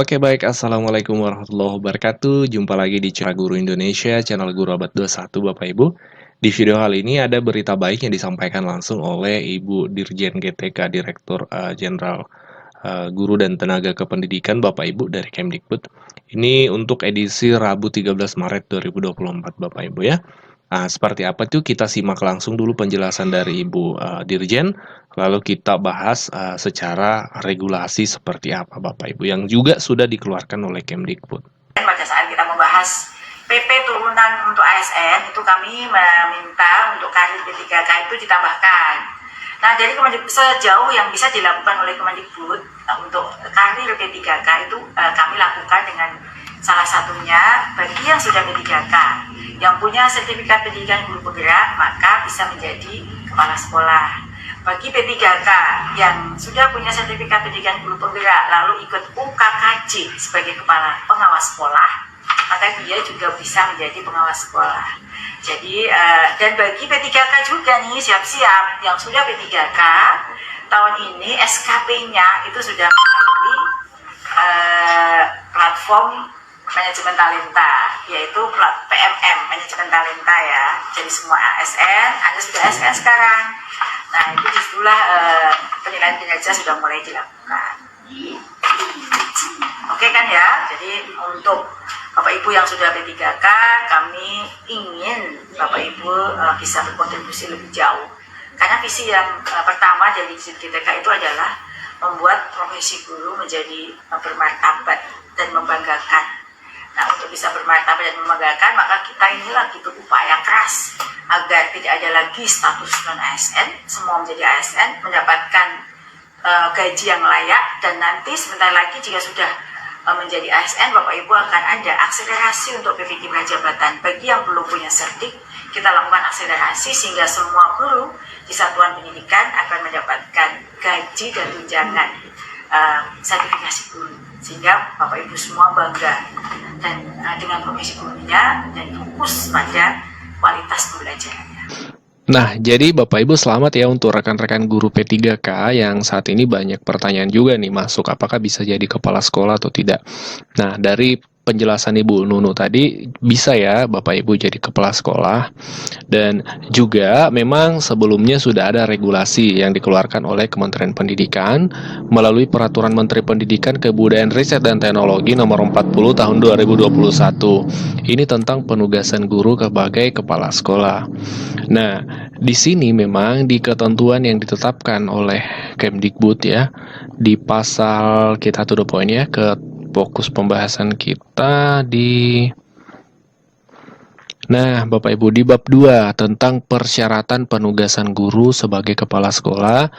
Oke baik, Assalamualaikum warahmatullahi wabarakatuh. Jumpa lagi di Cara Guru Indonesia, channel Guru Abad 21 Bapak Ibu. Di video kali ini ada berita baik yang disampaikan langsung oleh Ibu Dirjen GTK, Direktur Jenderal Guru dan Tenaga Kependidikan Bapak Ibu dari Kemdikbud. Ini untuk edisi Rabu 13 Maret 2024 Bapak Ibu ya. Nah, seperti apa tuh kita simak langsung dulu penjelasan dari Ibu Dirjen, lalu kita bahas secara regulasi seperti apa Bapak Ibu yang juga sudah dikeluarkan oleh Kemdikbud. Pada saat kita membahas PP turunan untuk ASN, itu kami meminta untuk karir P3K itu ditambahkan. Nah, jadi sejauh yang bisa dilakukan oleh Kemdikbud untuk karir P3K itu kami lakukan dengan salah satunya bagi yang sudah P3K, yang punya sertifikat pendidikan guru penggerak, maka bisa menjadi kepala sekolah. Bagi P3K yang sudah punya sertifikat pendidikan guru penggerak lalu ikut UKKJ sebagai kepala pengawas sekolah, maka dia juga bisa menjadi pengawas sekolah. Jadi dan bagi P3K juga nih siap-siap yang sudah P3K tahun ini SKP-nya itu sudah melalui platform manajemen talenta, yaitu PMM manajemen talenta ya. Jadi semua ASN, Anda sudah ASN sekarang. Nah, itu disitulah penilaian kinerja sudah mulai dilakukan. Oke kan ya? Jadi untuk Bapak Ibu yang sudah P3K, kami ingin Bapak Ibu bisa berkontribusi lebih jauh. Karena visi yang pertama dari GTK itu adalah membuat profesi guru menjadi bermartabat dan membanggakan. Nah, untuk bisa bermartabat dan membanggakan, maka kita ini lagi berupaya keras agar tidak ada lagi status non-ASN, semua menjadi ASN, mendapatkan gaji yang layak, dan nanti sebentar lagi jika sudah menjadi ASN, Bapak Ibu akan ada akselerasi untuk PVT prajabatan. Bagi yang belum punya sertik, kita lakukan akselerasi sehingga semua guru di satuan pendidikan akan mendapatkan gaji dan tunjangan sertifikasi guru, sehingga Bapak Ibu semua bangga dan dengan profesi gurunya dan fokus pada kualitas pembelajarannya. Nah, jadi Bapak Ibu selamat ya untuk rekan-rekan guru P3K yang saat ini banyak pertanyaan juga nih masuk apakah bisa jadi kepala sekolah atau tidak. Nah, dari penjelasan Ibu Nunu tadi bisa ya Bapak Ibu jadi kepala sekolah, dan juga memang sebelumnya sudah ada regulasi yang dikeluarkan oleh Kementerian Pendidikan melalui Peraturan Menteri Pendidikan, Kebudayaan, Riset dan Teknologi Nomor 40 Tahun 2021. Ini tentang penugasan guru sebagai kepala sekolah. Nah, di sini memang di ketentuan yang ditetapkan oleh Kemdikbud ya, di pasal kita to the point ya, ke fokus pembahasan kita di Bapak Ibu di bab 2 tentang persyaratan penugasan guru sebagai kepala sekolah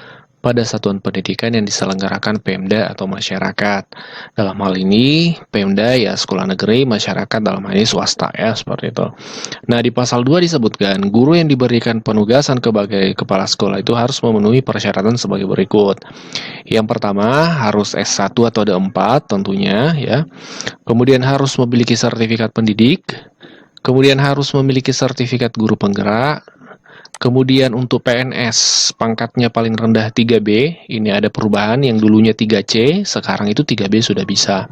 pada satuan pendidikan yang diselenggarakan Pemda atau masyarakat. Dalam hal ini Pemda ya sekolah negeri, masyarakat dalam hal ini swasta ya, seperti itu. Nah, di pasal 2 disebutkan guru yang diberikan penugasan sebagai kepala sekolah itu harus memenuhi persyaratan sebagai berikut. Yang pertama harus S1 atau D4 tentunya ya. Kemudian harus memiliki sertifikat pendidik. Kemudian harus memiliki sertifikat guru penggerak. Kemudian untuk PNS, pangkatnya paling rendah 3B, ini ada perubahan yang dulunya 3C, sekarang itu 3B sudah bisa.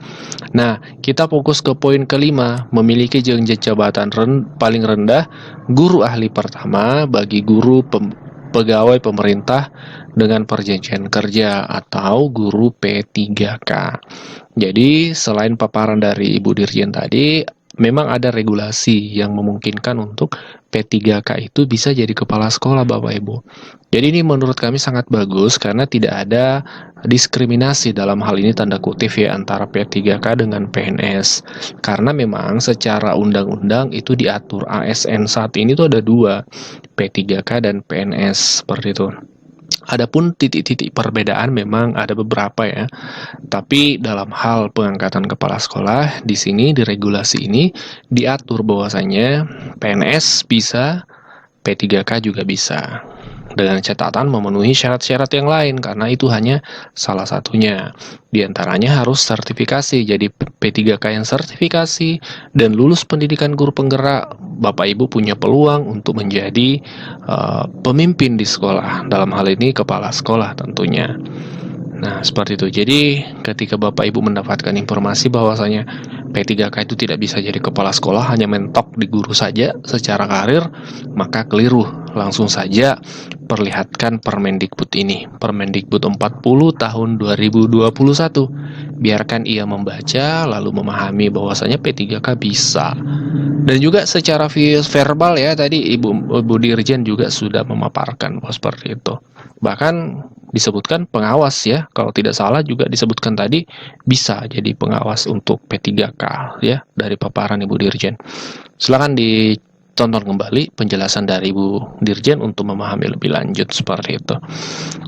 Nah, kita fokus ke poin kelima, memiliki jenjang jabatan paling rendah, guru ahli pertama bagi guru pegawai pemerintah dengan perjanjian kerja atau guru P3K. Jadi, selain paparan dari Ibu Dirjen tadi, memang ada regulasi yang memungkinkan untuk P3K itu bisa jadi kepala sekolah Bapak Ibu. Jadi ini menurut kami sangat bagus karena tidak ada diskriminasi dalam hal ini tanda kutip ya antara P3K dengan PNS. Karena memang secara undang-undang itu diatur ASN saat ini tuh ada dua, P3K dan PNS seperti itu. Adapun titik-titik perbedaan memang ada beberapa ya. Tapi dalam hal pengangkatan kepala sekolah di sini di regulasi ini diatur bahwasanya PNS bisa, P3K juga bisa. Dengan catatan memenuhi syarat-syarat yang lain karena itu hanya salah satunya. Di antaranya harus sertifikasi. Jadi P3K yang sertifikasi dan lulus pendidikan guru penggerak, Bapak Ibu punya peluang untuk menjadi pemimpin di sekolah. Dalam hal ini kepala sekolah tentunya. Nah, seperti itu. Jadi, ketika Bapak Ibu mendapatkan informasi bahwasanya P3K itu tidak bisa jadi kepala sekolah, hanya mentok di guru saja secara karir, maka keliru. Langsung saja perlihatkan Permendikbud ini, Permendikbud 40 tahun 2021. Biarkan ia membaca, lalu memahami bahwasanya P3K bisa. Dan juga secara verbal ya, tadi Ibu Dirjen juga sudah memaparkan bahwa seperti itu. Bahkan disebutkan pengawas ya, kalau tidak salah juga disebutkan tadi bisa jadi pengawas untuk P3K ya, dari paparan Ibu Dirjen. Silakan ditonton kembali penjelasan dari Ibu Dirjen untuk memahami lebih lanjut seperti itu.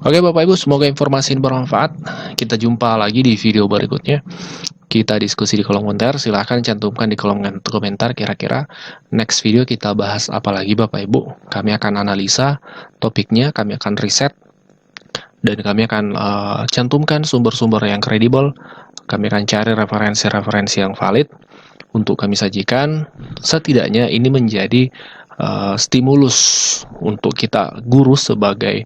Oke Bapak Ibu, semoga informasi ini bermanfaat. Kita jumpa lagi di video berikutnya. Kita diskusi di kolom komentar, silahkan cantumkan di kolom komentar kira-kira next video kita bahas apa lagi Bapak Ibu. Kami akan analisa topiknya, kami akan riset, dan kami akan cantumkan sumber-sumber yang kredibel. Kami akan cari referensi-referensi yang valid untuk kami sajikan. Setidaknya ini menjadi stimulus untuk kita guru sebagai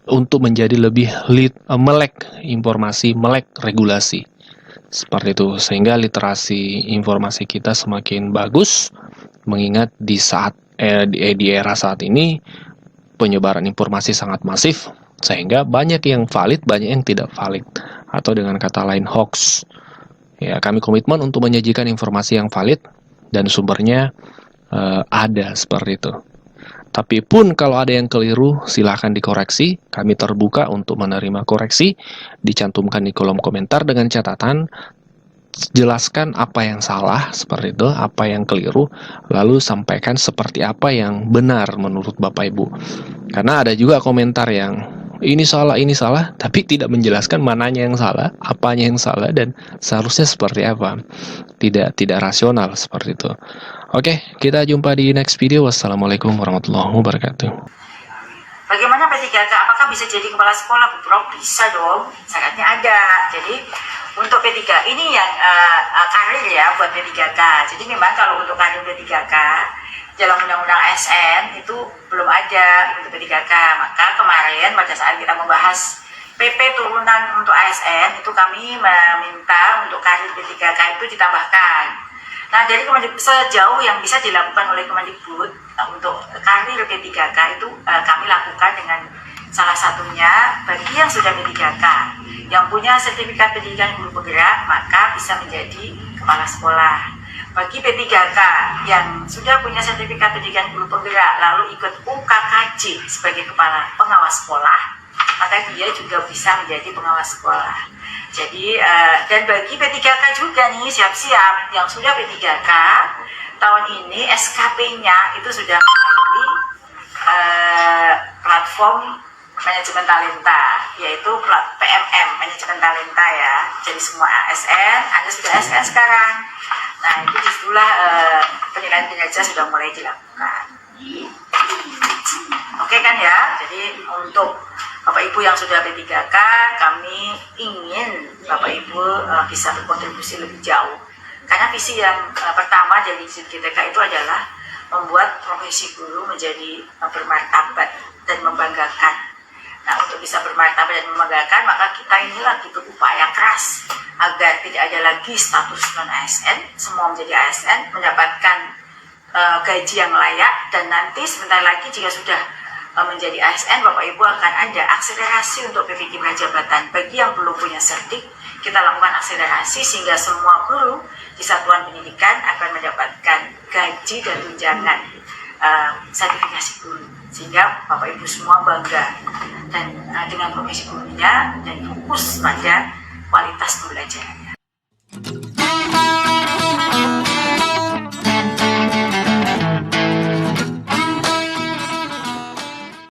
untuk menjadi lebih melek informasi, melek regulasi. Seperti itu, sehingga literasi informasi kita semakin bagus, mengingat di era saat ini penyebaran informasi sangat masif, sehingga banyak yang valid, banyak yang tidak valid, atau dengan kata lain hoax. Ya, kami komitmen untuk menyajikan informasi yang valid dan sumbernya ada seperti itu. Tapi pun kalau ada yang keliru, silahkan dikoreksi. Kami terbuka untuk menerima koreksi. Dicantumkan di kolom komentar dengan catatan, jelaskan apa yang salah, seperti itu, apa yang keliru, lalu sampaikan seperti apa yang benar menurut Bapak Ibu. Karena ada juga komentar yang ini salah, tapi tidak menjelaskan mananya yang salah, apanya yang salah, dan seharusnya seperti apa. Tidak rasional seperti itu. Oke, kita jumpa di next video. Wassalamualaikum warahmatullahi wabarakatuh. Bagaimana P3K? Apakah bisa jadi kepala sekolah? Bro, bisa dong. Syaratnya ada. Jadi untuk P3 ini yang karir ya buat P3K. Jadi memang kalau untuk karir P3K dalam undang-undang ASN itu belum ada untuk P3K. Maka kemarin pada saat kita membahas PP turunan untuk ASN itu kami meminta untuk karir P3K itu ditambahkan. Nah, dari sejauh yang bisa dilakukan oleh Kemendikbud untuk karir P3K itu kami lakukan dengan salah satunya bagi yang sudah P3K, yang punya sertifikat pendidikan guru penggerak, maka bisa menjadi kepala sekolah. Bagi P3K yang sudah punya sertifikat pendidikan guru penggerak lalu ikut UKKJ sebagai kepala pengawas sekolah, maka dia juga bisa menjadi pengawas sekolah. Jadi dan bagi P3K juga nih siap-siap yang sudah P3K tahun ini SKP-nya itu sudah melalui platform manajemen talenta, yaitu PMM manajemen talenta ya. Jadi semua ASN, Anda sudah ASN sekarang. Nah itu disitulah penilaian kinerja sudah mulai dilakukan. Oke kan ya, jadi untuk Bapak Ibu yang sudah P3K, kami ingin Bapak Ibu bisa berkontribusi lebih jauh. Karena visi yang pertama dari GTK itu adalah membuat profesi guru menjadi bermartabat dan membanggakan. Nah, untuk bisa bermartabat dan membanggakan, maka kita ini lagi berupaya keras agar tidak ada lagi status non-ASN, semua menjadi ASN, mendapatkan gaji yang layak, dan nanti sebentar lagi jika sudah menjadi ASN, Bapak Ibu akan ada akselerasi untuk PVK prajabatan. Bagi yang belum punya sertik, kita lakukan akselerasi sehingga semua guru di satuan pendidikan akan mendapatkan gaji dan tunjangan sertifikasi guru, sehingga Bapak Ibu semua bangga dan dengan profesi gurunya dan fokus pada kualitas pembelajarannya.